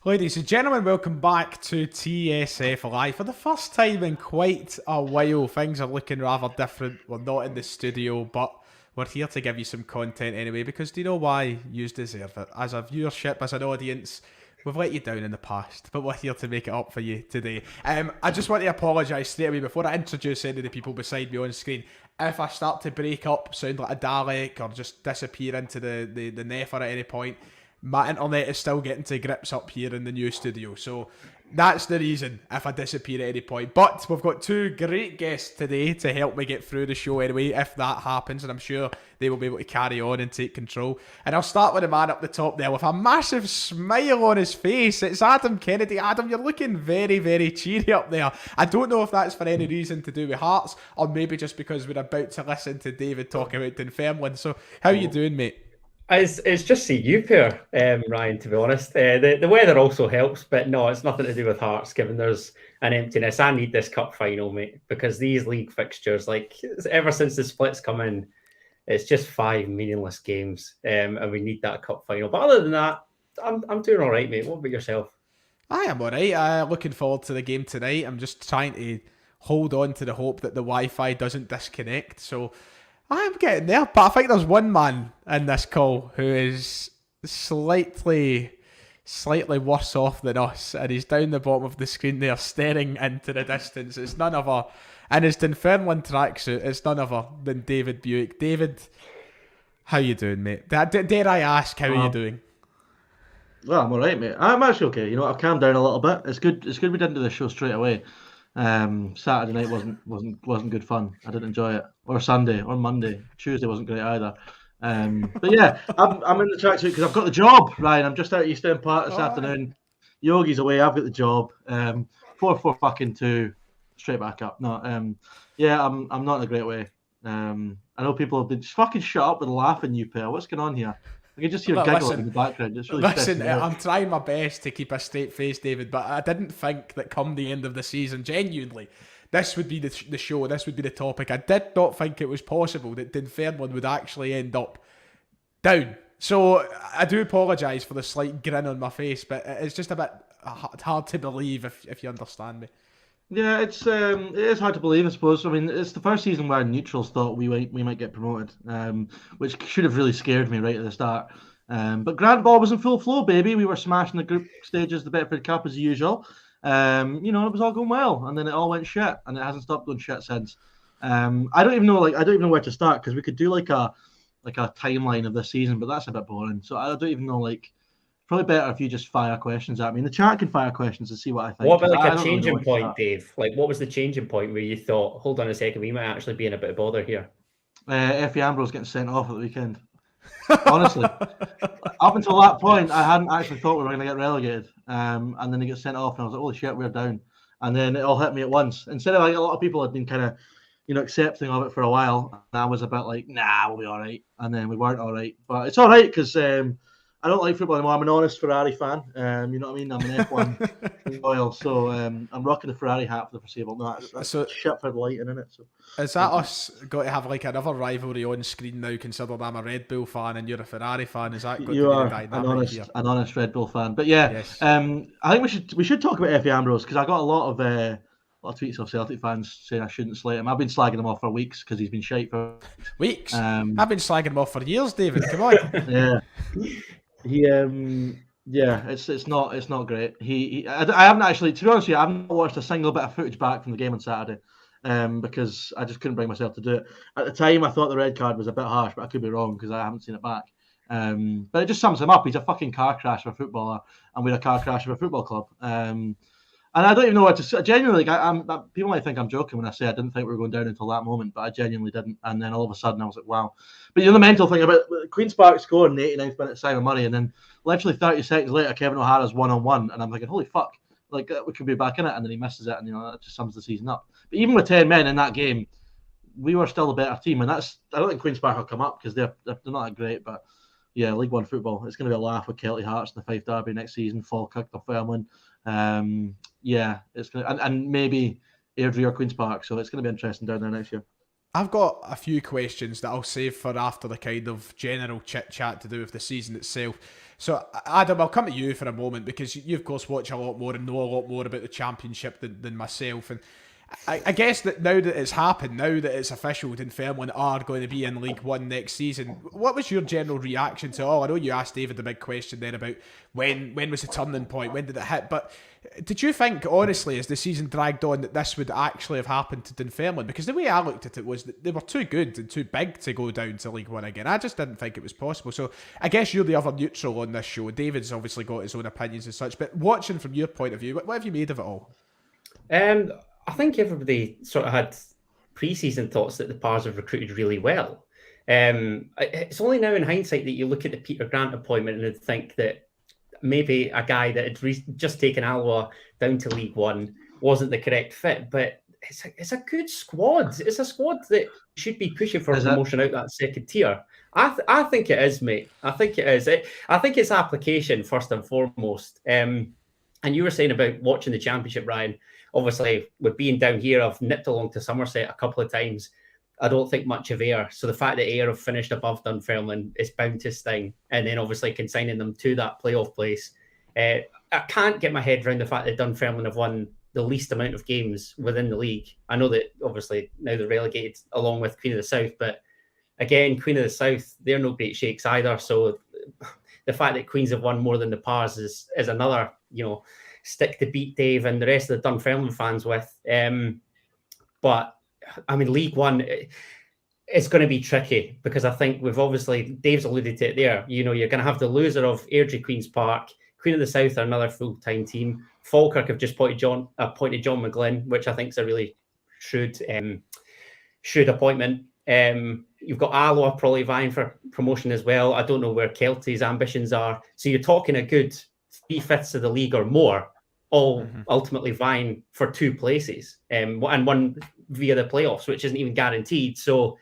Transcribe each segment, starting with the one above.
Ladies and gentlemen, welcome back to TSF Live. For the first time in quite a while, things are looking rather different. We're not in the studio, but we're here to give you some content anyway, because do you know why? You deserve it. As a viewership, as an audience, we've let you down in the past, but we're here to make it up for you today. I just want to apologise straight away before I introduce any of the people beside me on screen. If I start to break up, sound like a Dalek, or just disappear into the nether at any point, my internet is still getting to grips up here in the new studio, so that's the reason if I disappear at any point. But we've got two great guests today to help me get through the show anyway, if that happens, and I'm sure they will be able to carry on and take control. And I'll start with the man up the top there with a massive smile on his face. It's Adam Kennedy. Adam, you're looking very, very cheery up there. I don't know if that's for any reason to do with Hearts, or maybe just because we're about to listen to David talk about Dunfermline. So how are you doing, mate? It's just see you pair, Ryan, to be honest. The weather also helps, but no, it's nothing to do with Hearts, given there's an emptiness. I need this cup final, mate, because these league fixtures, like, ever since the splits come in, it's just 5 meaningless games, and we need that cup final. But other than that, I'm doing all right, mate. What about yourself? I am all right. Looking forward to the game tonight. I'm just trying to hold on to the hope that the Wi-Fi doesn't disconnect, so I'm getting there, but I think there's one man in this call who is slightly worse off than us, and he's down the bottom of the screen there, staring into the distance. It's none other, and his Dunfermline tracksuit, it's none other than David Buick. David, how you doing, mate? Dare I ask, how are you doing? Well, I'm all right, mate. I'm actually okay. You know, I've calmed down a little bit. It's good. It's good we didn't do the show straight away. Saturday night wasn't good fun. I didn't enjoy it. Or Sunday, or Monday. Tuesday wasn't great either. But yeah, I'm in the tracksuit because I've got the job, Ryan. I'm just out at East End Park this afternoon. Yogi's away. I've got the job. 4-4 fucking 2, straight back up. No, yeah, I'm not in a great way. I know people have been just fucking shut up with laughing, you pair. What's going on here? I can just hear giggling in the background. It's really listen, I'm trying my best to keep a straight face, David, but I didn't think that come the end of the season, genuinely, this would be the show, this would be the topic. I did not think it was possible that Dunfermline would actually end up down. So I do apologise for the slight grin on my face, but it's just a bit hard to believe if you understand me. Yeah, it is hard to believe, I suppose. I mean, it's the first season where neutrals thought we might get promoted, which should have really scared me right at the start. But Grant Ball was in full flow, baby. We were smashing the group stages, the Betfred Cup as usual. You know, it was all going well, and then it all went shit, and it hasn't stopped going shit since. I don't even know where to start, because we could do like a timeline of this season, but that's a bit boring. So I don't even know, like. Probably better if you just fire questions at me. The chat can fire questions to see what I think. What about like a changing point, Dave? Like, what was the changing point where you thought, hold on a second, we might actually be in a bit of bother here? Effie Ambrose getting sent off at the weekend. Honestly, up until that point, I hadn't actually thought we were going to get relegated. And then he gets sent off, and I was like, holy shit, we're down. And then it all hit me at once. Instead of like a lot of people had been kind of, you know, accepting of it for a while, and I was a bit like, nah, we'll be all right. And then we weren't all right. But it's all right because I don't like football anymore. I'm an honest Ferrari fan. You know what I mean? I'm an F1 loyal, so I'm rocking the Ferrari hat for the foreseeable. No, that's so, shit for the lighting in it. So is that us got to have like another rivalry on screen now? Considered I'm a Red Bull fan and you're a Ferrari fan. Is that got you to are be the dynamic here? an honest Red Bull fan? But yeah, yes. I think we should talk about Effie Ambrose because I got a lot of tweets of Celtic fans saying I shouldn't slate him. I've been slagging him off for weeks because he's been shite for weeks. I've been slagging him off for years, David. Come on. Yeah. It's not great. I haven't actually, to be honest with you, I haven't watched a single bit of footage back from the game on Saturday, because I just couldn't bring myself to do it. At the time, I thought the red card was a bit harsh, but I could be wrong because I haven't seen it back. But it just sums him up. He's a fucking car crash of a footballer, and we're a car crash of a football club. And I don't even know what to say. Genuinely, people might think I'm joking when I say I didn't think we were going down until that moment, but I genuinely didn't. And then all of a sudden, I was like, wow. But you know, the mental thing about Queen's Park scoring in the 89th minute, Simon Murray, and then literally 30 seconds later, Kevin O'Hara's 1-on-1, and I'm thinking, holy fuck, like we could be back in it, and then he misses it, and you know that just sums the season up. But even with 10 men in that game, we were still a better team, and I don't think Queen's Park will come up because they're not that great, but. Yeah, League One football. It's going to be a laugh with Celtic Hearts in the Fife Derby next season. Falkirk, Dunfermline. Yeah, it's going to, and maybe Airdrie or Queen's Park. So it's going to be interesting down there next year. I've got a few questions that I'll save for after the kind of general chit chat to do with the season itself. So, Adam, I'll come to you for a moment because you, of course, watch a lot more and know a lot more about the Championship than myself. And I guess that now that it's happened, now that it's official, Dunfermline are going to be in League One next season. What was your general reaction to all? I know you asked David the big question there about when was the turning point, when did it hit? But did you think, honestly, as the season dragged on, that this would actually have happened to Dunfermline? Because the way I looked at it was that they were too good and too big to go down to League One again. I just didn't think it was possible. So I guess you're the other neutral on this show. David's obviously got his own opinions and such. But watching from your point of view, what have you made of it all? I think everybody sort of had pre-season thoughts that the Pars have recruited really well. It's only now in hindsight that you look at the Peter Grant appointment and think that maybe a guy that had just taken Alloa down to League One wasn't the correct fit. But it's a good squad. It's a squad that should be pushing for promotion out that second tier. I think it is, mate. I think it is. I think it's application first and foremost. And you were saying about watching the Championship, Ryan. Obviously, with being down here, I've nipped along to Somerset a couple of times. I don't think much of Ayr. So the fact that Ayr have finished above Dunfermline is bound to sting. And then obviously consigning them to that playoff place. I can't get my head around the fact that Dunfermline have won the least amount of games within the league. I know that obviously now they're relegated along with Queen of the South. But again, Queen of the South, they're no great shakes either. So the fact that Queens have won more than the Pars is another, stick to beat Dave and the rest of the Dunfermline fans with. But I mean, League One, it's going to be tricky because I think Dave's alluded to it there. You're going to have the loser of Airdrie Queen's Park. Queen of the South are another full-time team. Falkirk have just appointed John McGlynn, which I think is a really shrewd appointment. You've got Alloa probably vying for promotion as well. I don't know where Kelty's ambitions are. So you're talking a good 3/5 of the league or more, all ultimately vying for two places, and one via the playoffs, which isn't even guaranteed. So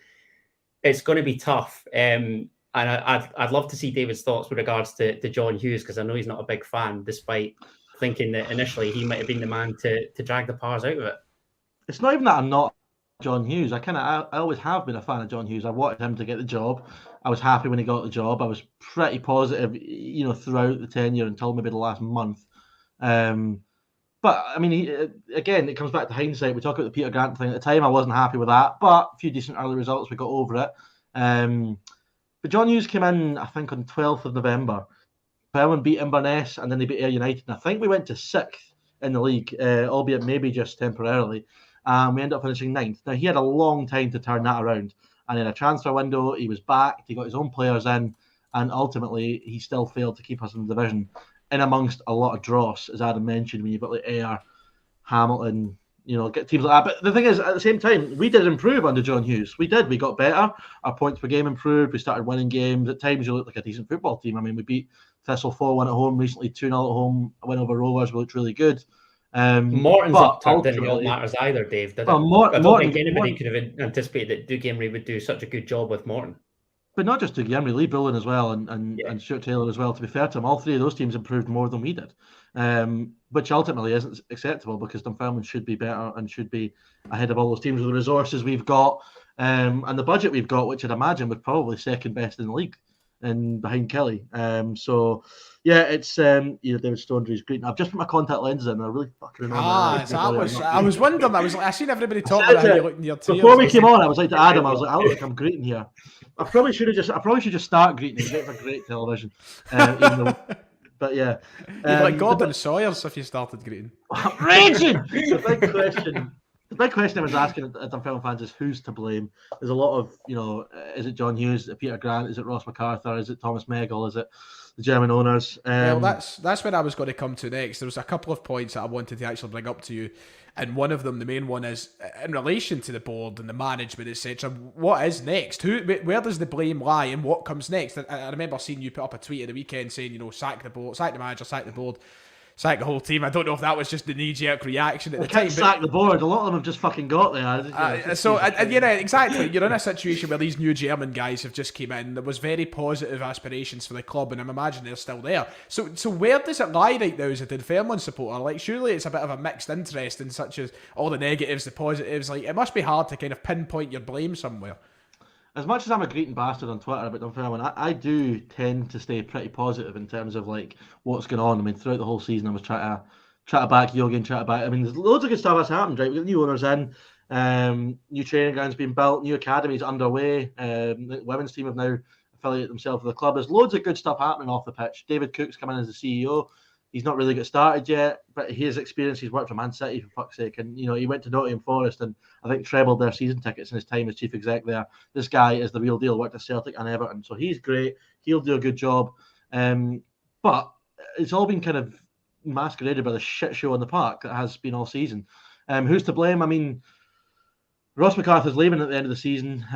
it's going to be tough. And I'd love to see David's thoughts with regards to John Hughes, because I know he's not a big fan, despite thinking that initially he might have been the man to drag the Pars out of it. It's not even that I'm not John Hughes. I always have been a fan of John Hughes. I wanted him to get the job. I was happy when he got the job. I was pretty positive, throughout the tenure until maybe the last month. But I mean, again, it comes back to hindsight. We talk about the Peter Grant thing. At the time, I wasn't happy with that, but a few decent early results. We got over it. But John Hughes came in, I think, on 12th of November. Fairland beat Inverness, and then they beat Ayr United. And I think we went to 6th in the league, albeit maybe just temporarily. We ended up finishing 9th. Now, he had a long time to turn that around. And in a transfer window, he was back. He got his own players in. And ultimately, he still failed to keep us in the division. In amongst a lot of dross, as Adam mentioned, when you've got like Ayr, Hamilton, get teams like that. But the thing is, at the same time, we did improve under John Hughes. We did. We got better. Our points per game improved. We started winning games. At times, you looked like a decent football team. I mean, we beat Thistle 4-1 at home recently, 2-0 at home. A win over Rovers. We looked really good. Morton's up turned didn't help matters either, Dave. Did it? I don't think anybody could have anticipated that Doug Emery would do such a good job with Morton. But not just Doug Emery, Lee Bullen as well, and Stuart Taylor as well. To be fair to him, all three of those teams improved more than we did, which ultimately isn't acceptable because Dunfermline should be better and should be ahead of all those teams with the resources we've got and the budget we've got, which I'd imagine was probably second best in the league, and behind Kelly. So yeah, it's David Stonedry's greeting. I've just put my contact lenses in. I really fucking remember. I was wondering. I seen everybody talking about how you look near tears. Before we came on, I was like to Adam, I was like, I look like I'm greeting here. I probably should just start greeting. It's a great television. But yeah, you'd like Gordon Sawyers if you started greeting. Raging. The big question I was asking at Dunfermline fans is who's to blame. There's a lot of, is it John Hughes? Is it Peter Grant? Is it Ross MacArthur? Is it Thomas Meggle? Is it the German owners? Well, that's where I was going to come to next. There was a couple of points that I wanted to actually bring up to you, and one of them, the main one, is in relation to the board and the management, etc. What is next? Where does the blame lie, and what comes next? I remember seeing you put up a tweet at the weekend saying, sack the board, sack the manager, sack the board. Sack the whole team. I don't know if that was just the knee-jerk reaction at the time. Sack the board. A lot of them have just fucking got there. Exactly. You're in a situation where these new German guys have just came in. There was very positive aspirations for the club, and I'm imagining they're still there. So where does it lie right now as a Dunfermline supporter? Like, surely it's a bit of a mixed interest in such as all the negatives, the positives. Like, it must be hard to kind of pinpoint your blame somewhere. as much as I'm a greeting bastard on Twitter about Dunfermline, I do tend to stay pretty positive in terms of like what's going on. I mean, throughout the whole season, I was trying to back Yogi and try to back. I mean, there's loads of good stuff that's happened, right? We've got new owners in, new training grounds being built, new academies underway. The women's team have now affiliated themselves with the club. There's loads of good stuff happening off the pitch. David Cook's come in as the CEO. He's not really got started yet, but his experience, he's worked for Man City for fuck's sake, and he went to Nottingham Forest and I think trebled their season tickets in his time as chief exec there. This guy is the real deal. Worked at Celtic and Everton, so he's great. He'll do a good job, but it's all been kind of masqueraded by the shit show in the park that has been all season. Who's to blame? I mean, Ross McArthur's leaving at the end of the season.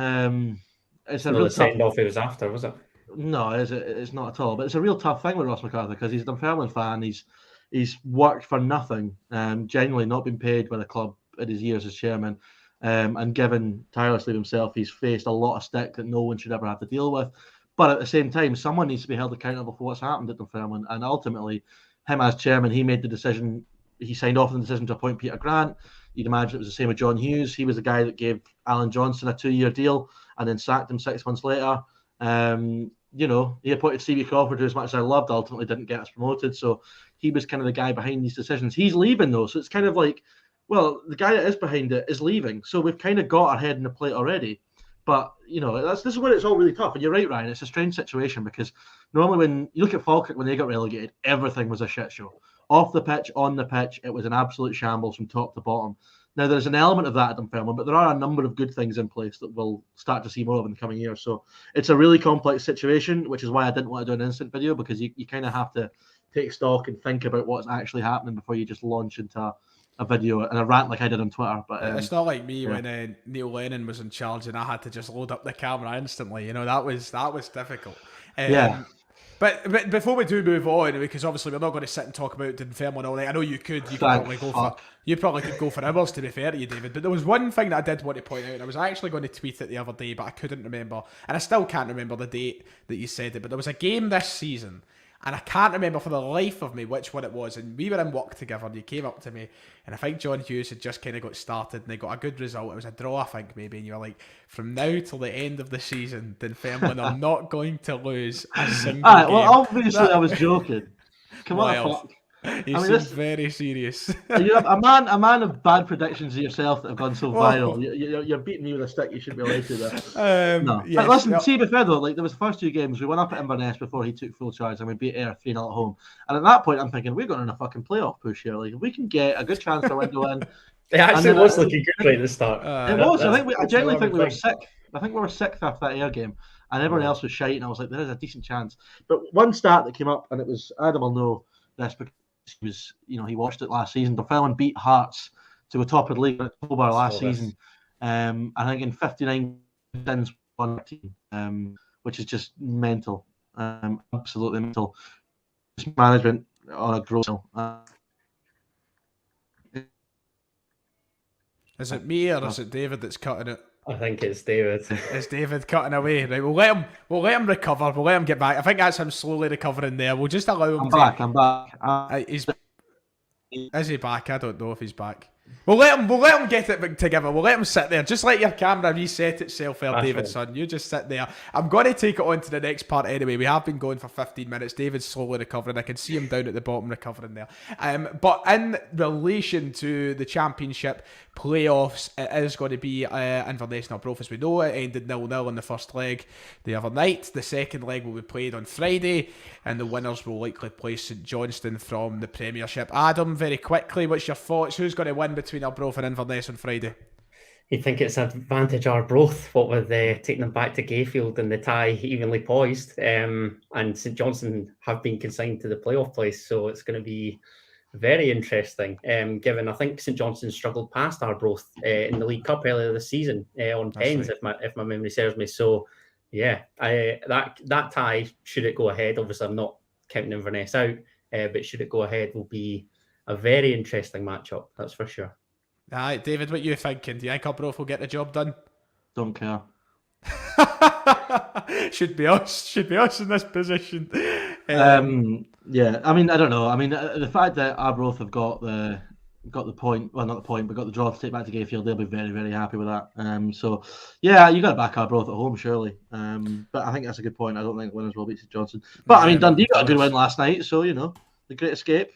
It's a real send off he was after, was it? No, it's not at all. But it's a real tough thing with Ross McArthur because he's a Dunfermline fan. He's worked for nothing, genuinely not been paid by the club in his years as chairman, and given tirelessly himself, he's faced a lot of stick that no one should ever have to deal with. But at the same time, someone needs to be held accountable for what's happened at Dunfermline. And ultimately, him as chairman, he made the decision. He signed off on the decision to appoint Peter Grant. You'd imagine it was the same with John Hughes. He was the guy that gave Alan Johnson a 2-year deal and then sacked him 6 months later. He appointed Stevie Crawford, who, as much as I loved, ultimately didn't get us promoted. So he was kind of the guy behind these decisions. He's leaving, though. So it's kind of like, well, the guy that is behind it is leaving. So we've kind of got our head in the plate already. But, this is where it's all really tough. And you're right, Ryan. It's a strange situation because normally when you look at Falkirk, when they got relegated, everything was a shit show. Off the pitch, on the pitch, it was an absolute shambles from top to bottom. Now, there's an element of that at Dunfermline, but there are a number of good things in place that we'll start to see more of in the coming years. So it's a really complex situation, which is why I didn't want to do an instant video, because you kind of have to take stock and think about what's actually happening before you just launch into a video and a rant like I did on Twitter. But it's not like me when Neil Lennon was in charge and I had to just load up the camera instantly. That was difficult. But before we do move on, because obviously we're not going to sit and talk about Dunfermline all night. I know you could. You probably could go for hours, to be fair to you, David. But there was one thing that I did want to point out, and I was actually going to tweet it the other day, but I couldn't remember, and I still can't remember the date that you said it. But there was a game this season, and I can't remember for the life of me which one it was. And we were in work together, and you came up to me, and I think John Hughes had just kind of got started, and they got a good result. It was a draw, I think, maybe. And you were like, from now till the end of the season, Dunfermline are not going to lose a single game. Well, obviously I was joking. Come on, He's very serious. You're a man of bad predictions of yourself that have gone so viral. You're beating me with a stick. You shouldn't be allowed to that. No. Yes, but listen, see, before though, like there was the first 2 games, we went up at Inverness before he took full charge, and we beat Ayr 3-0 at home. And at that point, I'm thinking we're going on a fucking playoff push here. Like, if we can get a good transfer window in. It actually was looking good right at the start. It was. I genuinely think we were sick. I think we were sixth after that Ayr game, and everyone else was shite. And I was like, there is a decent chance. But one stat that came up, and it was Adam will know this because he was, he watched it last season. Dunfermline beat Hearts to the top of the league in October last season. I think in 59 wins, 1 which is just mental, absolutely mental. Management on a growth. Is it me or is it David that's cutting it? I think it's David. It's David cutting away. Right, we'll let him recover. We'll let him get back. I think that's him slowly recovering there. We'll just allow him. I'm back. Is he back? I don't know if he's back. We'll let him get it together. We'll let him sit there. Just let your camera reset itself there, David, son. You just sit there. I'm going to take it on to the next part anyway. We have been going for 15 minutes. David's slowly recovering. I can see him down at the bottom recovering there. But in relation to the Championship playoffs, it is going to be Inverness and Arbroath, as we know. It ended 0-0 in the first leg the other night. The second leg will be played on Friday, and the winners will likely play St Johnstone from the Premiership. Adam, very quickly, what's your thoughts? Who's going to win between Arbroath and Inverness on Friday? You think it's advantage Arbroath, what with taking them back to Gayfield and the tie evenly poised, and St Johnstone have been consigned to the playoff place, so it's going to be very interesting, given I think St Johnstone struggled past Arbroath in the League Cup earlier this season on pens, right, if my memory serves me. So yeah, that tie, should it go ahead, obviously I'm not counting Inverness out, but should it go ahead, will be a very interesting matchup, that's for sure. Aye, David, what are you thinking? Do you think Arbroath will get the job done? Don't care. Should be us in this position. Yeah, I mean, I don't know. I mean, the fact that Arbroath have got the got the point. Well, not the point, but got the draw to take back to Gayfield. They'll be very, very happy with that. So, yeah, you got to back Arbroath at home, surely. But I think that's a good point. I don't think winners will beat St Johnstone. But I mean, Dundee got a good win last night, so the Great Escape.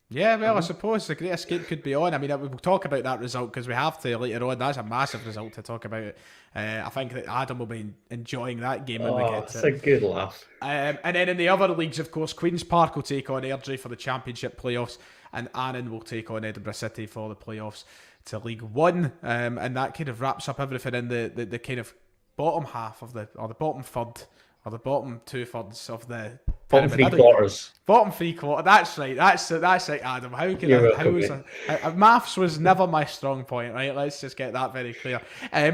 Yeah, well, I suppose the Great Escape could be on. I mean, we'll talk about that result because we have to later on. That's a massive result to talk about. I think that Adam will be enjoying that game when we get to it. It's a good laugh. And then in the other leagues, of course, Queen's Park will take on Airdrie for the Championship playoffs, and Annan will take on Edinburgh City for the playoffs to League One. And that kind of wraps up everything in the kind of bottom half of the bottom third. Or the bottom 2/3 of the bottom 3/4. Bottom 3/4. That's right. That's right, Adam. How can maths was never my strong point, right? Let's just get that very clear.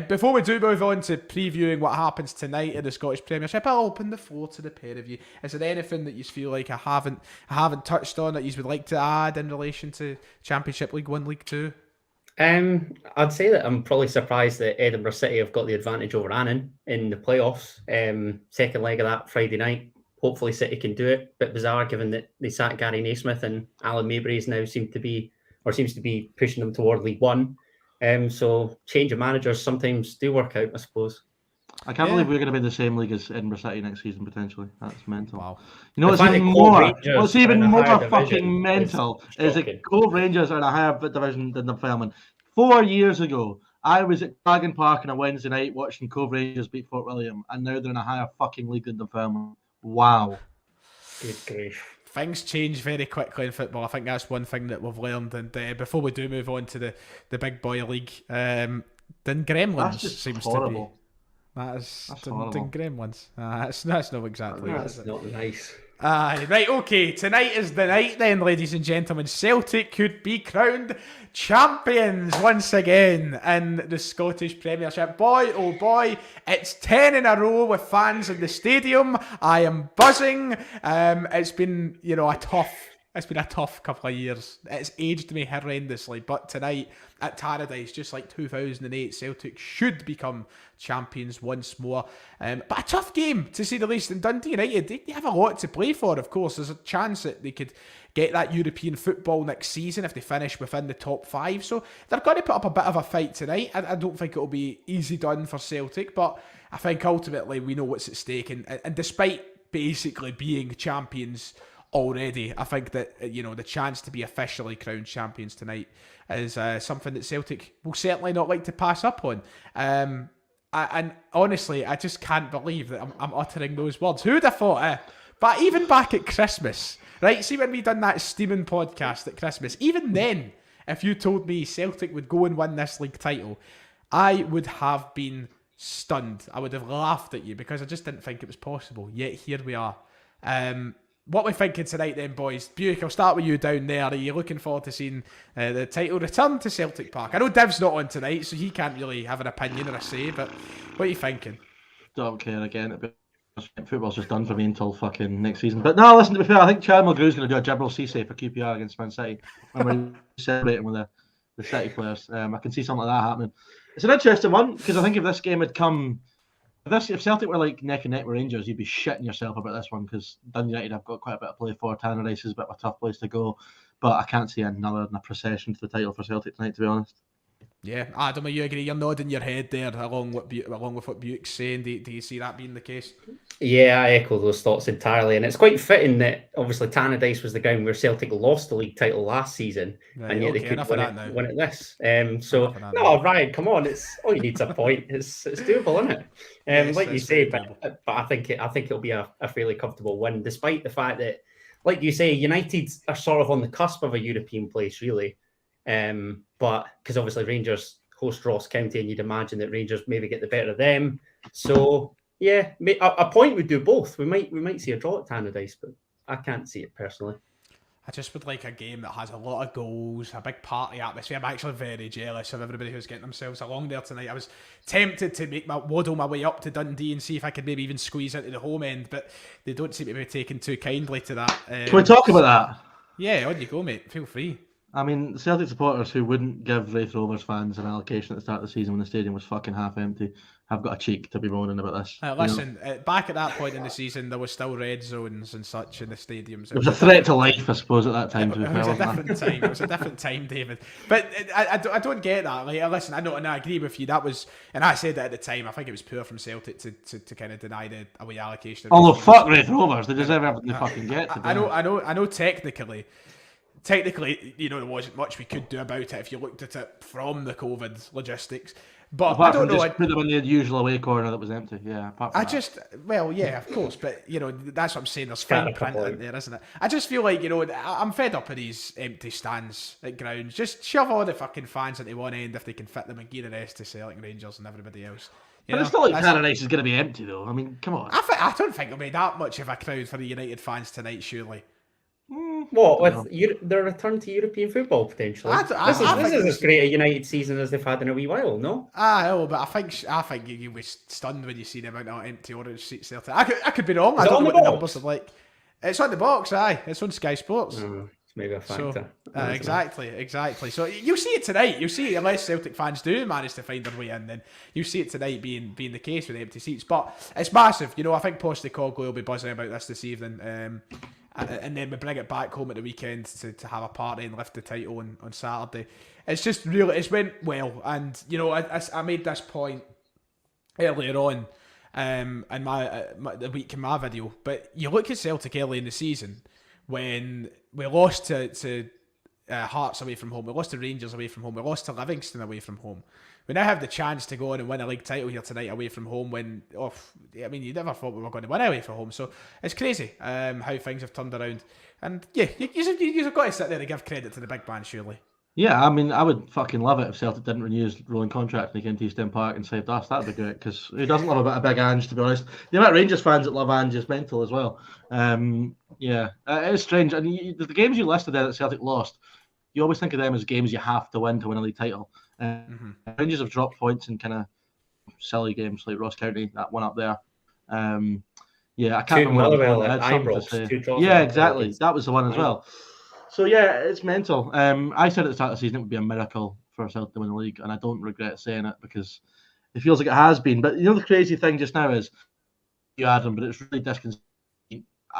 Before we do move on to previewing what happens tonight in the Scottish Premiership, I'll open the floor to the pair of you. Is there anything that you feel like I haven't touched on that you would like to add in relation to Championship League 1, League 2? I'd say that I'm probably surprised that Edinburgh City have got the advantage over Annan in the playoffs. Second leg of that Friday night. Hopefully City can do it. Bit bizarre given that they sacked Gary Naismith and Alan Mabry's now seems to be pushing them toward League One. So change of managers sometimes do work out, I suppose. I can't believe we're going to be in the same league as Edinburgh City next season, potentially. That's mental. Wow. You know what's even more fucking mental is that Cove Rangers are in a higher division than Dunfermline. 4 years ago, I was at Dragon Park on a Wednesday night watching Cove Rangers beat Fort William, and now they're in a higher fucking league than Dunfermline. Wow. Good grief. Things change very quickly in football. I think that's one thing that we've learned. And before we do move on to the big boy league, then Gremlins seems horrible. To be... That's Gremlins. That's not exactly. That's not nice. Right, okay. Tonight is the night then, ladies and gentlemen. Celtic could be crowned champions once again in the Scottish Premiership. Boy, oh boy, it's 10 in a row with fans in the stadium. I am buzzing. It's been, a tough couple of years. It's aged me horrendously, but tonight at Tannadice, just like 2008, Celtic should become champions once more. But a tough game, to say the least. And Dundee United, they have a lot to play for, of course. There's a chance that they could get that European football next season if they finish within the top 5. So they're going to put up a bit of a fight tonight. I don't think it'll be easy done for Celtic, but I think ultimately we know what's at stake. And despite basically being champions already, I think that the chance to be officially crowned champions tonight is something that Celtic will certainly not like to pass up on. And honestly, I just can't believe that I'm uttering those words. Who'd have thought? But even back at Christmas, right? See when we done that steaming podcast at Christmas, even then, if you told me Celtic would go and win this league title, I would have been stunned. I would have laughed at you because I just didn't think it was possible. Yet here we are. What we're thinking tonight then, boys? Buick, I'll start with you down there. Are you looking forward to seeing the title return to Celtic Park? I know Div's not on tonight, so he can't really have an opinion or a say, but what are you thinking? Don't care again. Football's just done for me until fucking next season. But no, listen, to be fair, I think Chad Mulgrew's going to do a Gibral Cisse for QPR against Man City when we're celebrating with the City players. I can see something like that happening. It's an interesting one, because I think if this game had come... If Celtic were like neck and neck with Rangers, you'd be shitting yourself about this one, because Dundee United have got quite a bit of play for. Tannadice is a bit of a tough place to go, but I can't see another procession to the title for Celtic tonight, to be honest. Yeah, Adam, you agree? You're nodding your head there along with what Buick's saying. Do you see that being the case? Yeah, I echo those thoughts entirely, and it's quite fitting that obviously Tannadice was the ground where Celtic lost the league title last season, right, and yet they could win it this. No, Ryan, come on, it's all you need's a point. It's doable, isn't it? Yes, like you say, but I think it'll be a fairly comfortable win, despite the fact that, like you say, United are sort of on the cusp of a European place, really. But because obviously Rangers host Ross County, and you'd imagine that Rangers maybe get the better of them. So yeah, a point would do both. We might see a draw at Tannadice, but I can't see it personally. I just would like a game that has a lot of goals, a big party atmosphere. I'm actually very jealous of everybody who's getting themselves along there tonight. I was tempted to waddle my way up to Dundee and see if I could maybe even squeeze into the home end, but they don't seem to be taking too kindly to that. Can we talk about that? Yeah, on you go, mate. Feel free. I mean, Celtic supporters who wouldn't give Wraith Rovers fans an allocation at the start of the season when the stadium was fucking half empty have got a cheek to be moaning about this. Listen, back at that point in the season, there was still red zones and such in the stadiums. It was a threat to life, I suppose, at that time. It was a different time. It was a different time, David. But I don't get that. Like, listen, I know, and I agree with you. That was, and I said that at the time. I think it was poor from Celtic to kind of deny the away allocation. Although fuck Wraith Rovers, they deserve everything they fucking get. I know. Technically, there wasn't much we could do about it if you looked at it from the COVID logistics. But apart I don't know. Just put them in the usual away corner that was empty. Yeah. Of course, but that's what I'm saying. There's fine print in there, isn't it? I just feel like I'm fed up of these empty stands at grounds. Just shove all the fucking fans into one end if they can fit them, and gear the rest to Celtic, Rangers, and everybody else. But it's not like Paradise is going to be empty, though. I mean, come on. I don't think there'll be that much of a crowd for the United fans tonight, surely. What, with their return to European football, potentially? This is as great a United season as they've had in a wee while, no? I know, but I think you'll be stunned when you see the amount of empty orange seats there. I could be wrong. I don't know what the numbers are like. It's on the box, aye. It's on Sky Sports. It's maybe a factor. Exactly. So you'll see it tonight. You'll see it unless Celtic fans do manage to find their way in, then you'll see it tonight being the case with the empty seats. But it's massive. I think Postecoglou will be buzzing about this evening. And then we bring it back home at the weekend to have a party and lift the title on Saturday. It's just really, it's went well. And, I made this point earlier on in the week in my video. But you look at Celtic early in the season when we lost to Hearts away from home, we lost to Rangers away from home, we lost to Livingston away from home. We now have the chance to go on and win a league title here tonight away from home you never thought we were going to win away from home. So it's crazy how things have turned around. And yeah, you've got to sit there and give credit to the big man, surely. Yeah, I mean, I would fucking love it if Celtic didn't renew his rolling contract and he came to East End Park and saved us. That'd be great, because who doesn't love a bit of big Ange, to be honest? The amount of Rangers fans that love Ange is mental as well. It is strange. And the games you listed there that Celtic lost, you always think of them as games you have to win a league title. Rangers have dropped points in kind of silly games like Ross County, that one up there. I can't remember. Yeah, exactly. That was the one as well. So yeah, it's mental. I said at the start of the season it would be a miracle for Celtic to win the league, and I don't regret saying it because it feels like it has been. But the crazy thing just now is you Adam, but it's really disconcerting.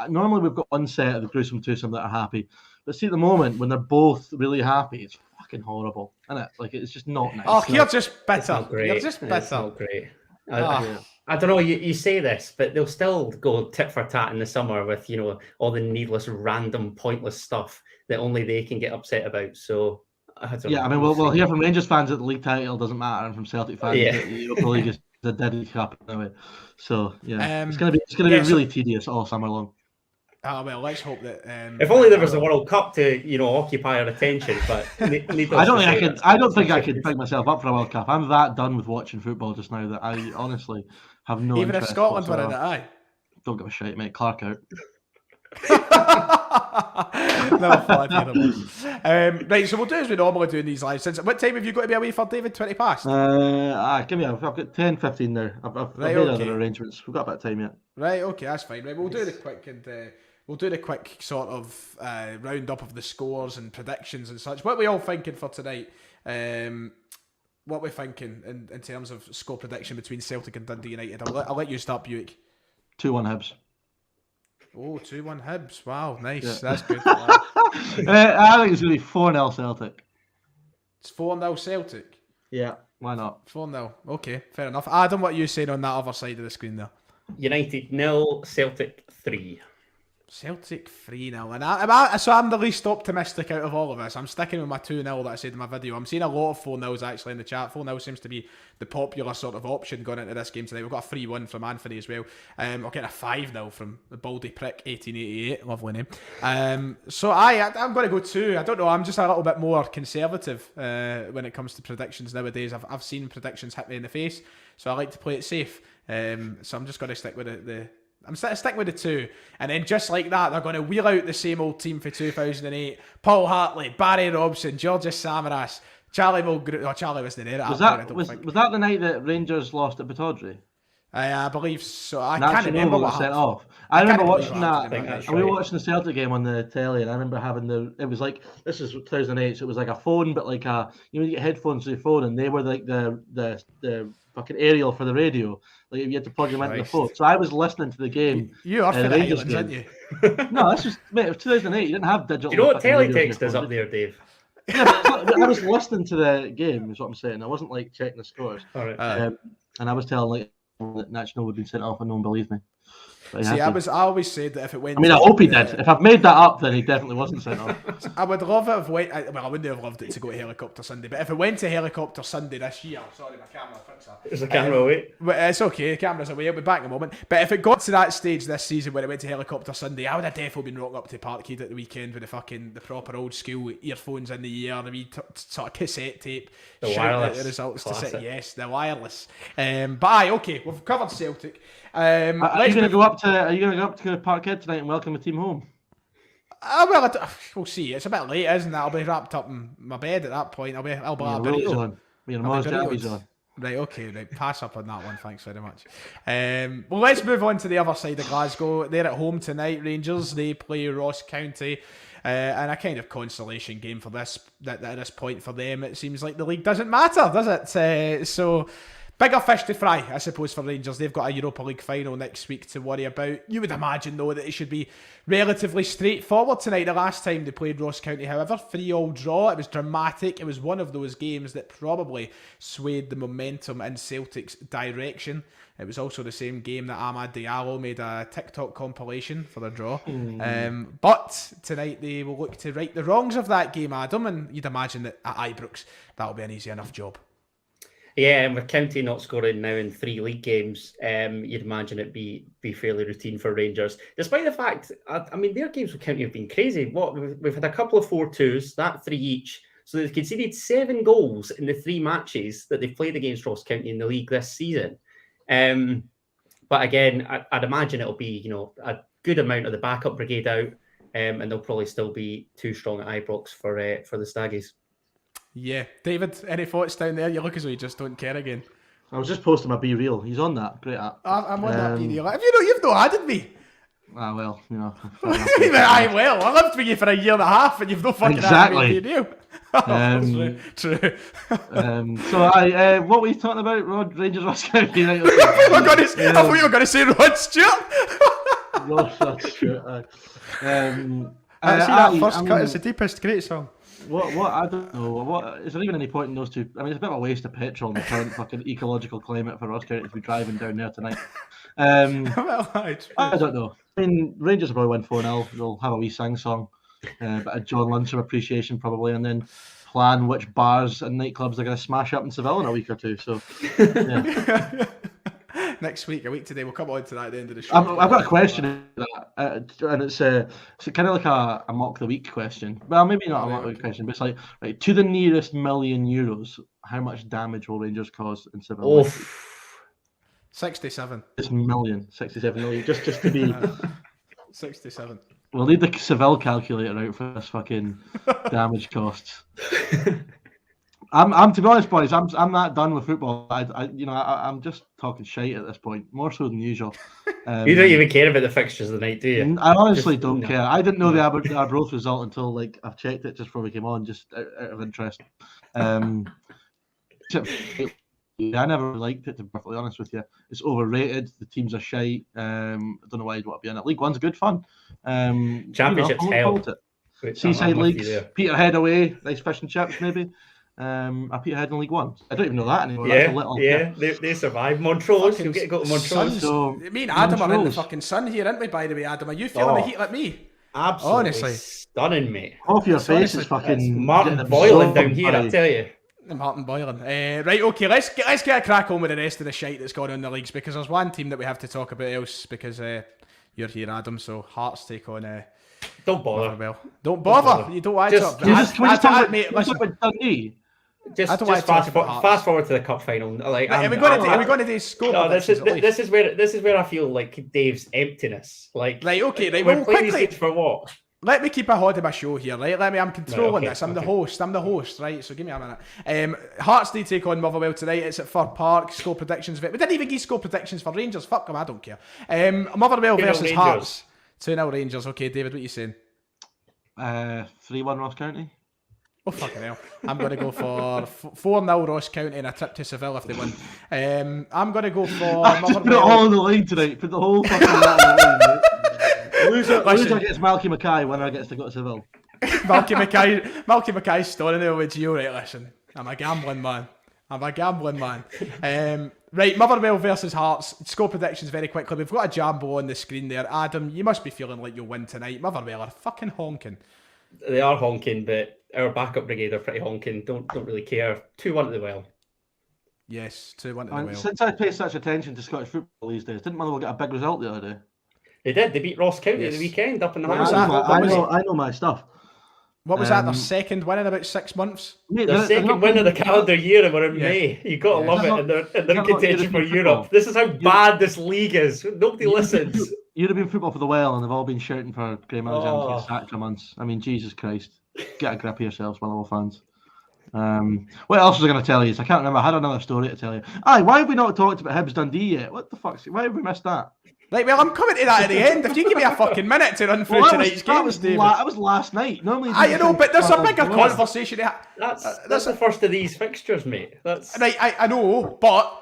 Normally we've got one set of the gruesome twosome that are happy, but see at the moment when they're both really happy, it's fucking horrible, isn't it? Like it's just not nice. Oh, you're just bitter. You're just bitter. It's not great. I don't know. You say this, but they'll still go tit for tat in the summer with all the needless, random, pointless stuff that only they can get upset about. So I don't know. I mean, we'll hear from Rangers fans that the league title doesn't matter, and from Celtic fans that the Europa League is a dead cup anyway. So it's gonna be really tedious all summer long. Oh well, let's hope that. If only there was a World Cup to occupy our attention, but I don't think I could pick myself up for a World Cup. I'm that done with watching football just now that I honestly have no. Even if Scotland were in it, aye. Don't give a shit, mate. Clark out. Never thought right, so we'll do as we normally do in these live. What time have you got to be away for, David? 20 past? I've got 10, 15 there. I've made other arrangements. We've got a bit of time yet. Right, okay, that's fine. Right, we'll do the quick we'll do the quick sort of round up of the scores and predictions and such. What are we all thinking for tonight? What we're thinking in terms of score prediction between Celtic and Dundee United. I'll let you start, Buick. 2-1 Hibs. Oh, 2-1 Hibs. Wow, nice. Yeah. That's good. I think it's going to be 4-0 Celtic. It's 4-0 Celtic? Yeah, why not? 4-0. Okay, fair enough. Adam, what are you saying on that other side of the screen there? United 0, Celtic 3. Celtic 3-0. And I'm the least optimistic out of all of us. I'm sticking with my 2-0 that I said in my video. I'm seeing a lot of 4-0s actually in the chat. 4-0 seems to be the popular sort of option going into this game today. We've got a 3-1 from Anthony as well. We're getting a 5-0 from the Baldy Prick 1888. Lovely name. So I'm going to go 2. I don't know. I'm just a little bit more conservative when it comes to predictions nowadays. I've seen predictions hit me in the face, so I like to play it safe. So I'm just going to stick with I'm sticking with the 2, and then just like that, they're going to wheel out the same old team for 2008. Paul Hartley, Barry Robson, Georges Samaras, Charlie Mulgrew. Oh, Charlie wasn't there. Was that the night that Rangers lost at Batodry? I believe so. I Nacho can't remember Novo what got sent happened. off. I remember can't watching remember what that. happened. I think that's We were right. watching the Celtic game on the telly, and I remember having it was like, this is 2008, so it was like a phone, but like you get headphones to your phone, and they were like the fucking aerial for the radio. Like you had to plug them into the Christ. phone. So I was listening to the game. You are for the the Rangers Highlands, aren't game. you? No, this was, mate, it was 2008. You didn't have digital. Do you know what fucking radios in your teletext is phone, up did you? there, Dave? Yeah, but it's not, I was listening to the game, is what I'm saying. I wasn't like checking the scores. All right. And I was telling like that National would have been sent off and no one believed me. But he See, had to. I always said that if it went. I mean, I to hope he the- did. If I've made that up, then he definitely wasn't sent off. I would love it if I wouldn't have loved it to go to Helicopter Sunday, but if it went to Helicopter Sunday this year, sorry, my camera, fix that. There's a camera away. It's okay, the camera's away, I'll be back in a moment. But if it got to that stage this season where it went to Helicopter Sunday, I would have definitely been rocking up to Parkhead at the weekend with the proper old school earphones in the ear, the wee sort of cassette tape, The shouting out wireless the results to classic. say yes, the wireless. But aye, okay, we've covered Celtic. Are you going to go up to Parkhead tonight and welcome the team home? Well, we'll see. It's a bit late, isn't it? I'll be wrapped up in my bed at that point. I'll be Your a Willies burrito. on. Your I'll Mars be Jabbies burritos. on. Right, okay, right. Pass up on that one. Thanks very much. Well, let's move on to the other side of Glasgow. They're at home tonight, Rangers. They play Ross County. And a kind of consolation game for this. At this point for them, it seems like the league doesn't matter, does it? So bigger fish to fry, I suppose, for Rangers. They've got a Europa League final next week to worry about. You would imagine, though, that it should be relatively straightforward tonight. The last time they played Ross County, however, 3-3 draw. It was dramatic. It was one of those games that probably swayed the momentum in Celtic's direction. It was also the same game that Amad Diallo made a TikTok compilation for the draw. But tonight they will look to right the wrongs of that game, Adam, and you'd imagine that at Ibrox, that'll be an easy enough job. Yeah, and with County not scoring now in 3 league games, you'd imagine it'd be fairly routine for Rangers. Despite the fact, I mean, their games with County have been crazy. We've had a couple of 4-2s, that 3 each. So they've conceded 7 goals in the 3 matches that they've played against Ross County in the league this season. But again, I'd imagine it'll be, a good amount of the backup brigade out, and they'll probably still be too strong at Ibrox for the Staggies. Yeah. David, any thoughts down there? You look as though you just don't care again. I was just posting my Be Real. He's on that. Great app. I'm on that video. You've not added me. Ah, well, Aye, well, I lived with you for a year and a half and you've no fucking Exactly. added me, do you? True. So what were you talking about? Rangers Ross County. Right? I thought you were going to say Rod Stewart. Ross Stewart. I see that first cut is the deepest. Great song. What I don't know. What is there even any point in those two? I mean, it's a bit of a waste of petrol in the current fucking ecological climate for Ross County to be driving down there tonight. Well, aye, true. I don't know. I mean, Rangers will probably win 4-0. They'll have a wee sing song, bit of John Lunsom appreciation probably, and then plan which bars and nightclubs they're going to smash up in Seville in a week or two. So, yeah. Next week, a week today, we'll come on to that at the end of the show. I've got a question, and it's kind of like a mock the week question. Well, maybe not a mock the week question, but it's like, right, to the nearest €1,000,000, how much damage will Rangers cause in Seville? 67. It's million, 67 million, just to be. 67. We'll need the Seville calculator out for this fucking damage costs. I'm to be honest, boys. I'm that done with football. I'm just talking shite at this point, more so than usual. You don't even care about the fixtures of the night, do you? I honestly don't care. I didn't know the Arbroath result until I've checked it just before we came on, just out of interest. I never liked it, to be perfectly honest with you. It's overrated. The teams are shite. I don't know why you'd want to be in it. League One's good fun. Championship's hell. Seaside Leagues, Peterhead away, nice fish and chips maybe. Peterhead in League One. I don't even know that anymore. They survived. Montrose, you'll get to go to Montrose. So, me and Adam are in the fucking sun here, aren't we, by the way, Adam? Are you feeling the heat like me? Absolutely honestly. Stunning, mate. Off your face is fucking... Martin boiling down here, I tell you. Martin boiling. Right, okay, let's get a crack on with the rest of the shite that's going on in the leagues, because there's one team that we have to talk about else, because you're here, Adam, so Hearts take on... Don't bother. Well, don't bother. You don't want to talk about... Mate, listen. Just fast forward to the cup final. Like, are we going to do score? No, this is where I feel like Dave's emptiness. Like, right, okay, right. We're playing quickly, these for what? let me keep a hold of my show here, right? I'm controlling okay, this. I'm the host, right? So give me a minute. Hearts do take on Motherwell tonight. It's at Fir Park. Score predictions. We didn't even give score predictions for Rangers. Fuck them, I don't care. Motherwell 2-0 versus Rangers. Hearts. 2-0 Rangers. Okay, David, what are you saying? 3-1 Ross County. Oh, fucking hell. I'm going to go for 4-0 Ross County and a trip to Seville if they win. I'm going to go for Just put it all on the line tonight. Put the whole fucking lot on the line, mate. Loser gets Malky Mackay, winner gets to go to Seville. Malky Mackay's storing it with you, right? Listen, I'm a gambling man. Right, Motherwell versus Hearts. Score predictions very quickly. We've got a Jambo on the screen there. Adam, you must be feeling like you'll win tonight. Motherwell are fucking honking. They are honking, but our backup brigade are pretty honking. Don't really care. 2-1 to the Well. Yes, 2-1 to the Well. Since I pay such attention to Scottish football these days, didn't Motherwell get a big result the other day? They did. They beat Ross County at the weekend up in the What was Highlands. that? I know my stuff. What was that? Their second win in about 6 months? Mate, Their second win of the calendar year, and we're in Yes. May. You got to love it, and they're not contention for European Europe. football. This is how bad this league is. Nobody listens. European football for the Well, and they've all been shouting for Graham Alexander to Oh. get sacked for months. I mean, Jesus Christ. Get a grip of yourselves, Motherwell fans. What else was I going to tell you? I can't remember. I had another story to tell you. Why have we not talked about Hibs Dundee yet? What the fuck? Why have we missed that? Right, well, I'm coming to that at the end. If you give me a fucking minute to run through tonight's games, David. That was last night. Normally, I know, but there's a bigger conversation. That's the first of these fixtures, mate. That's Right, I know, but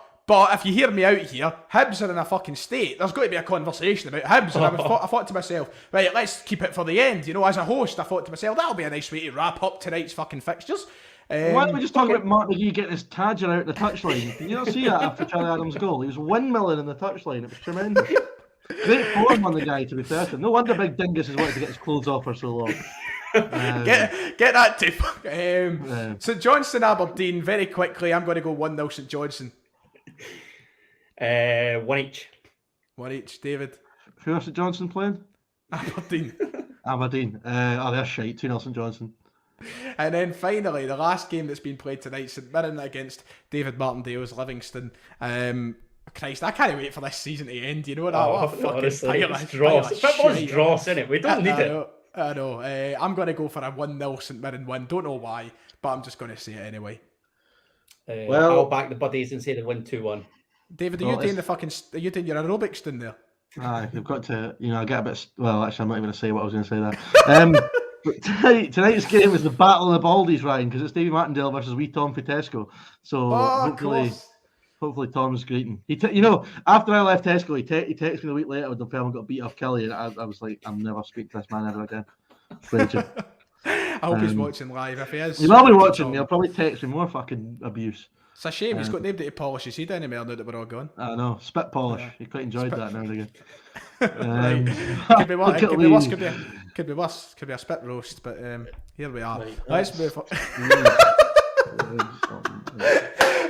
if you hear me out here, Hibs are in a fucking state. There's got to be a conversation about Hibs, and I thought to myself, right, let's keep it for the end. You know, as a host, I thought to myself, that'll be a nice way to wrap up tonight's fucking fixtures. Why don't we just talk about Mark McGee getting his tadger out in the touchline? Did you not see that after Charlie Adams' goal? He was windmilling in the touchline. It was tremendous. Great form on the guy, to be fair to him. No wonder Big Dingus has wanted to get his clothes off for so long. Get that tip. St Johnstone Aberdeen, very quickly. I'm going to go 1-0 St Johnstone. 1 each. 1 each, David. Who else St Johnstone playing? Aberdeen. They're shite. 2-0 St Johnstone. And then finally, the last game that's been played tonight, St Mirren against David Martindale's Livingston. Christ, I can't wait for this season to end. You know what? Honestly, it's dross. Football's dross, innit? We don't need it. I know. I'm going to go for a 1-0 St Mirren win. Don't know why, but I'm just going to say it anyway. I'll back the buddies and say they win 2-1. David, are you doing your aerobics down there? They've got to, get a bit. Well, actually, I'm not even going to say what I was going to say there. But tonight's game is the Battle of the Baldies, Ryan, because it's Davy Martindale versus wee Tom Fitesco. So hopefully Tom's greeting. After I left Tesco, he texted me a week later when Dunfermline got beat off Kelly, and I was like, I'm never speaking to this man ever again. I hope he's watching live. If he is, he will be watching. He'll probably text me more fucking abuse. It's a shame he's got nobody to polish his head anymore now that we're all gone. I know, spit polish. He quite enjoyed that now and again. Could be worse. Could be worse. Could be a spit roast. But here we are. Right, let's move on.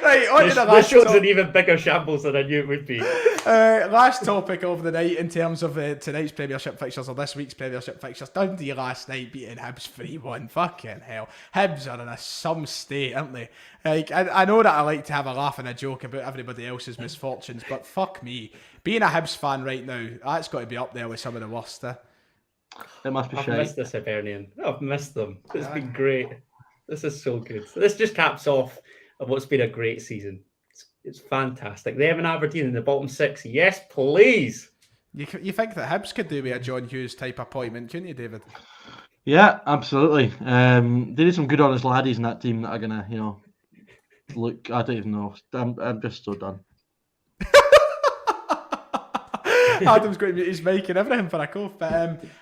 Right, on to the last. This show's an even bigger shambles than I knew it would be. Last topic of the night in terms of tonight's Premiership fixtures or this week's Premiership fixtures. Dundee last night beating Hibs 3-1. Fucking hell. Hibs are in some state, aren't they? Like, I know that I like to have a laugh and a joke about everybody else's misfortunes, but fuck me. Being a Hibs fan right now, that's got to be up there with some of the worst. It must be I've shite. missed this Hibernian. I've missed them. It's been great. This is so good. This just caps off of what's been a great season. It's fantastic. Them and Aberdeen in the bottom six. Yes, please. You think that Hibs could do with a John Hughes type appointment, couldn't you, David? Yeah, absolutely. There is some good honest laddies in that team that are gonna, look. I don't even know. I'm just so done. Adam's going to mute his mic and everything for a cough. But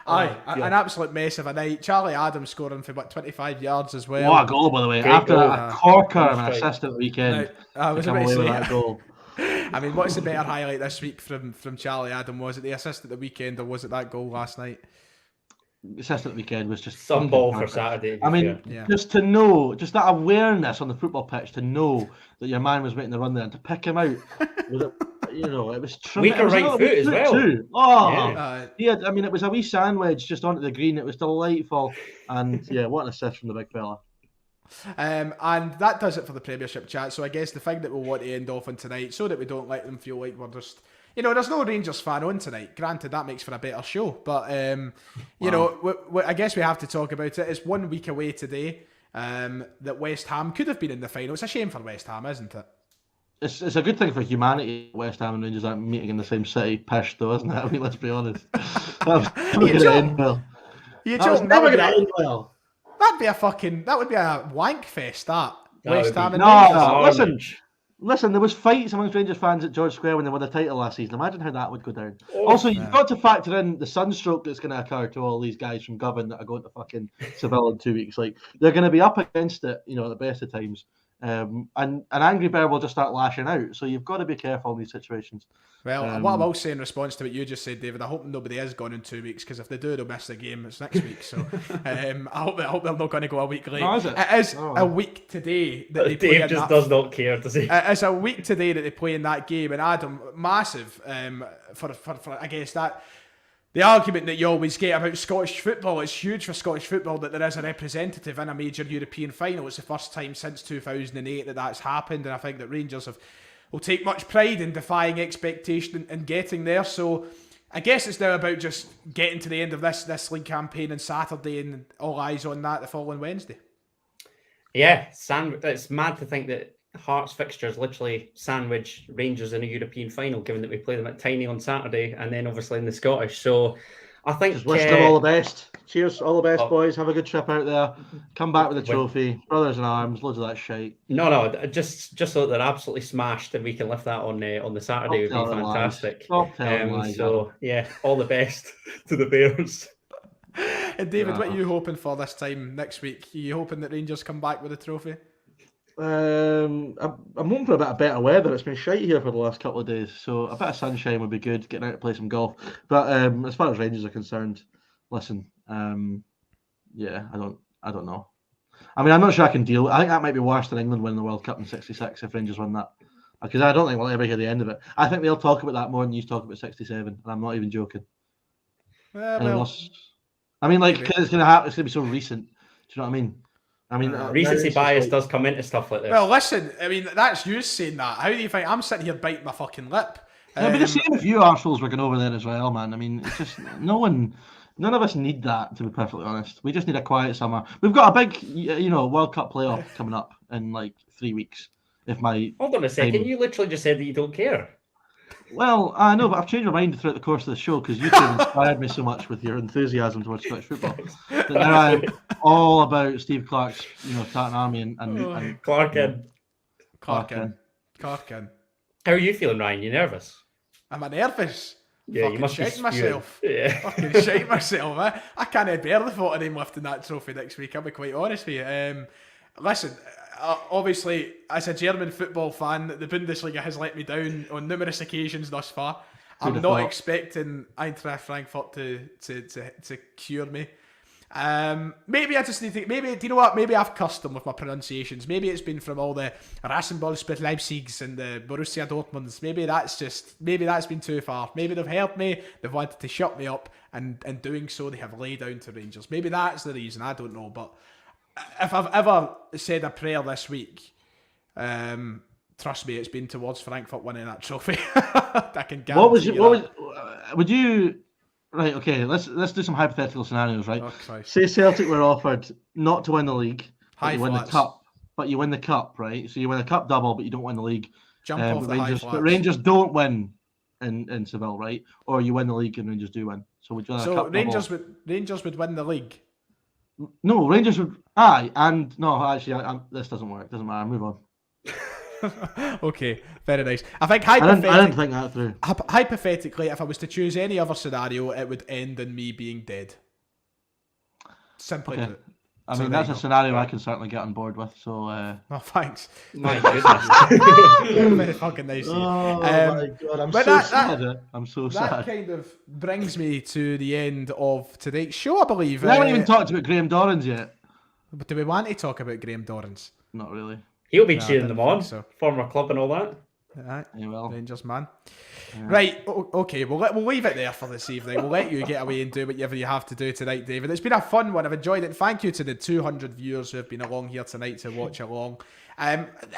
an absolute mess of a night. Charlie Adams scoring for 25 yards as well. What a goal, by the way. Great After goal. a corker and an assist at the weekend. I was come about to away say with that goal. I mean, what's the better highlight this week from Charlie Adam? Was it the assist at the weekend or was it that goal last night? The assist at the weekend was just some ball for perfect. Saturday. I mean, just to know, just that awareness on the football pitch to know that your man was making the run there and to pick him out. It was tremendous. Weaker right foot as well. Too. It was a wee sandwich just onto the green. It was delightful. And what an assist from the big fella. And that does it for the Premiership chat. So I guess the thing that we'll want to end off on tonight, so that we don't let them feel like we're just you know, there's no Rangers fan on tonight. Granted, that makes for a better show. But, you know, I guess we have to talk about it. It's 1 week away today that West Ham could have been in the final. It's a shame for West Ham, isn't it? It's a good thing for humanity. West Ham and Rangers aren't meeting in the same city. Pish, though, isn't it? I mean, let's be honest. That was never going to end well. That would be a wank fest, that. West Ham and Rangers. Listen, there was fights amongst Rangers fans at George Square when they won the title last season. Imagine how that would go down. Also, you've got to factor in the sunstroke that's going to occur to all these guys from Govan that are going to fucking Seville in 2 weeks. Like, they're going to be up against it, you know, at the best of times. And an angry bear will just start lashing out. So you've got to be careful in these situations. Well, what I will say in response to what you just said, David, I hope nobody is gone in 2 weeks, because if they do, they'll miss the game. It's next week. So I hope they're not going to go a week late. No, is it? It is a week today that they play. Dave just does not care, does he? It's a week today that they play in that game. And Adam, massive for I guess that. The argument that you always get about Scottish football, it's huge for Scottish football that there is a representative in a major European final. It's the first time since 2008 that that's happened, and I think that Rangers will take much pride in defying expectation and getting there. So I guess it's now about just getting to the end of this league campaign on Saturday, and all eyes on that the following Wednesday. Yeah, it's mad to think that Hearts fixtures literally sandwich Rangers in a European final, given that we play them at Tiny on Saturday and then obviously in the Scottish. So I think just wish them all the best. Cheers, all the best, boys. Have a good trip out there. Come back with a trophy, brothers in arms, loads of that shite. No, just so that they're absolutely smashed and we can lift that on the Saturday would be fantastic. Stop telling lies. So yeah, all the best to the Bears. And David, what are you hoping for this time next week? Are you hoping that Rangers come back with a trophy? I'm hoping for a bit of better weather. It's been shite here for the last couple of days, so a bit of sunshine would be good. Getting out to play some golf. But as far as Rangers are concerned, listen, yeah, I don't know. I mean, I'm not sure I can deal. I think that might be worse than England winning the World Cup in '66 if Rangers win that, because I don't think we'll ever hear the end of it. I think they'll talk about that more than you talk about '67, and I'm not even joking. I mean, like, cause it's gonna happen. It's gonna be so recent. Do you know what I mean? I mean, recency bias does come into stuff like this. Well, listen, I mean, that's you saying that. How do you think? I'm sitting here biting my fucking lip. It'd be the same if you arseholes were going over there as well, man. I mean, it's just none of us need that, to be perfectly honest. We just need a quiet summer. We've got a big, World Cup playoff coming up in like 3 weeks. Hold on a second, you literally just said that you don't care. Well, I know, but I've changed my mind throughout the course of the show because you two inspired me so much with your enthusiasm towards Scottish football. That now I'm all about Steve Clarke's, Tartan Army and Clarkin. How are you feeling, Ryan? You nervous? Am I nervous? Yeah, fucking you must shite be myself. Yeah. Fucking shite myself. I can't bear the thought of him lifting that trophy next week. I'll be quite honest with you. Listen, obviously, as a German football fan, the Bundesliga has let me down on numerous occasions thus far. I'm not expecting Eintracht Frankfurt to cure me. Maybe I just need to. Maybe, do you know what? Maybe I've cussed them with my pronunciations. Maybe it's been from all the Rasenballsport Leipzigs and the Borussia Dortmunds. Maybe that's been too far. Maybe they've heard me. They've wanted to shut me up, and in doing so, they have laid down to Rangers. Maybe that's the reason. I don't know, but if I've ever said a prayer this week, trust me, it's been towards Frankfurt winning that trophy. I can guarantee would you? Right, okay, let's do some hypothetical scenarios, right? Oh, say Celtic were offered not to win the league, but you win the flats. cup. But you win the cup, right? So you win a cup double, but you don't win the league. Jump off the high flats. But Rangers don't win in Seville, right? Or you win the league and Rangers do win. So would you so Rangers would win the league. No, Rangers would. This doesn't work. Doesn't matter. Move on. Okay, very nice. I think I didn't think that through. Hypothetically, if I was to choose any other scenario, it would end in me being dead. Simply put. I mean, that's a scenario I can certainly get on board with. So. Oh, thanks. My goodness. Very fucking nice. Oh my god, I'm so sad. I'm so sad. That kind of brings me to the end of today's show, I believe. We haven't even talked about Graham Dorrans yet. But do we want to talk about Graham Dorrans? Not really. He'll be cheering them on. So. Former club and all that. Aye, Rangers man. Right, okay, we'll leave it there for this evening. We'll let you get away and do whatever you have to do tonight, David. It's been a fun one. I've enjoyed it. Thank you to the 200 viewers who have been along here tonight to watch along.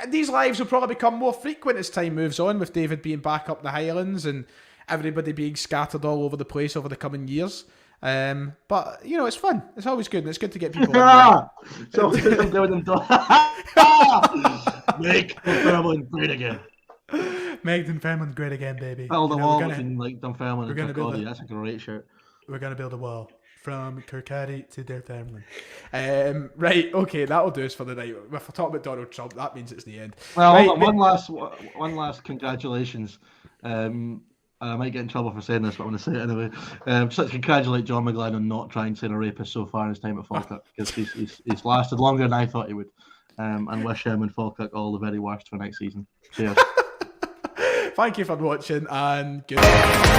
These lives will probably become more frequent as time moves on, with David being back up the Highlands and everybody being scattered all over the place over the coming years. But it's fun. It's always good, and it's good to get people. So I'm doing them. Make Dunfermline great again. Make Dunfermline great again, baby. Build a wall between Dunfermline and Kirkcaldy. That's a great shirt. We're gonna build a wall from Kirkcaldy to Dunfermline. Right, okay, that'll do us for the night. If I talk about Donald Trump, that means it's the end. Well, right, hold on, one last congratulations. I might get in trouble for saying this, but I'm going to say it anyway. Just like to congratulate John McGlynn on not trying to say a rapist so far in his time at Falkirk, because he's lasted longer than I thought he would. And wish him and Falkirk all the very worst for next season. Cheers. Thank you for watching, and good night.